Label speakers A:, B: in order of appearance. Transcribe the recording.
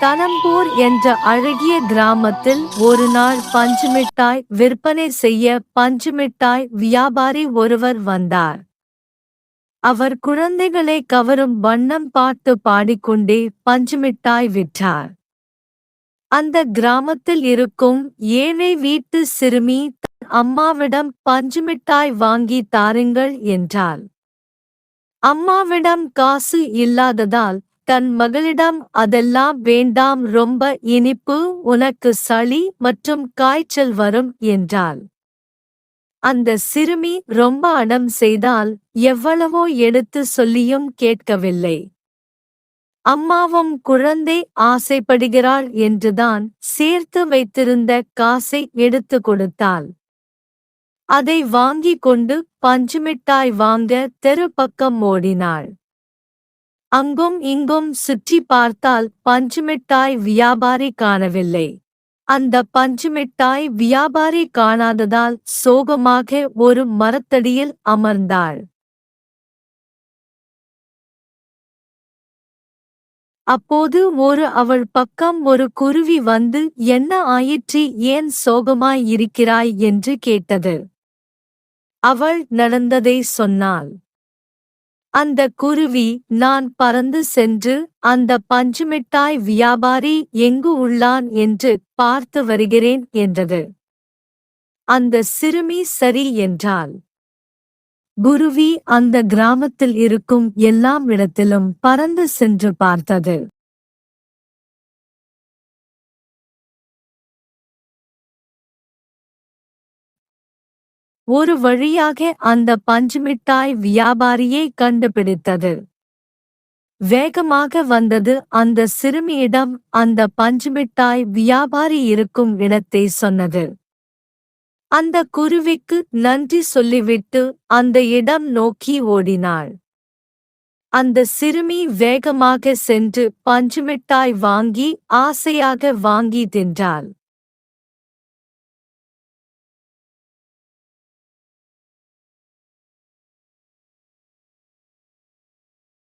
A: தனம்பூர் என்ற அழகிய கிராமத்தில் ஒரு நாள் பஞ்சுமிட்டாய் விற்பனை செய்ய பஞ்சுமிட்டாய் வியாபாரி ஒருவர் வந்தார். அவர் குழந்தைகளை கவரும் வண்ணம் பாட்டு பாடிக்கொண்டே பஞ்சுமிட்டாய் விற்றார். அந்த கிராமத்தில் இருக்கும் ஏழை வீட்டு சிறுமி தன் அம்மாவிடம் பஞ்சுமிட்டாய் வாங்கி தாருங்கள் என்றாள். அம்மாவிடம் காசு இல்லாததால் தன் மகளிடம் அதெல்லாம் வேண்டாம், ரொம்ப இனிப்பு, உனக்கு சளி மற்றும் காய்ச்சல் வரும் என்றாள். அந்த சிறுமி ரொம்ப அடம் செய்தால் எவ்வளவோ எடுத்து சொல்லியும் கேட்கவில்லை. அம்மாவும் குழந்தை ஆசைப்படுகிறாள் என்றுதான் சேர்த்து வைத்திருந்த காசை எடுத்து கொடுத்தாள். அதை வாங்கிக் கொண்டு பஞ்சுமிட்டாய் வாங்க தெரு பக்கம் ஓடினாள். அங்கும் இங்கும் சுற்றி பார்த்தால் பஞ்சுமிட்டாய் வியாபாரி காணவில்லை. அந்த பஞ்சுமிட்டாய் வியாபாரி காணாததால் சோகமாக ஒரு மரத்தடியில் அமர்ந்தாள். அப்போது அவள் பக்கம் ஒரு குருவி வந்து, என்ன ஆயிற்று, ஏன் சோகமாய் இருக்கிறாய் என்று கேட்டது. அவள் நடந்ததை சொன்னாள். அந்த குருவி, நான் பறந்து சென்று அந்த பஞ்சுமிட்டாய் வியாபாரி எங்கு உள்ளான் என்று பார்த்து வருகிறேன் என்றது. அந்த சிறுமி சரி என்றாள். குருவி அந்த கிராமத்தில் இருக்கும் எல்லாம் இடத்திலும் பறந்து சென்று பார்த்தது. ஒரு வழியாக அந்த பஞ்சுமிட்டாய் வியாபாரியை கண்டுபிடித்தது. வேகமாக வந்தது அந்த சிறுமியிடம் அந்த பஞ்சுமிட்டாய் வியாபாரி இருக்கும் இடத்தை சொன்னது. அந்த குருவிக்கு நன்றி சொல்லிவிட்டு அந்த இடம் நோக்கி ஓடினாள். அந்த சிறுமி வேகமாக சென்று பஞ்சுமிட்டாய் வாங்கி ஆசையாக வாங்கி தின்றாள்.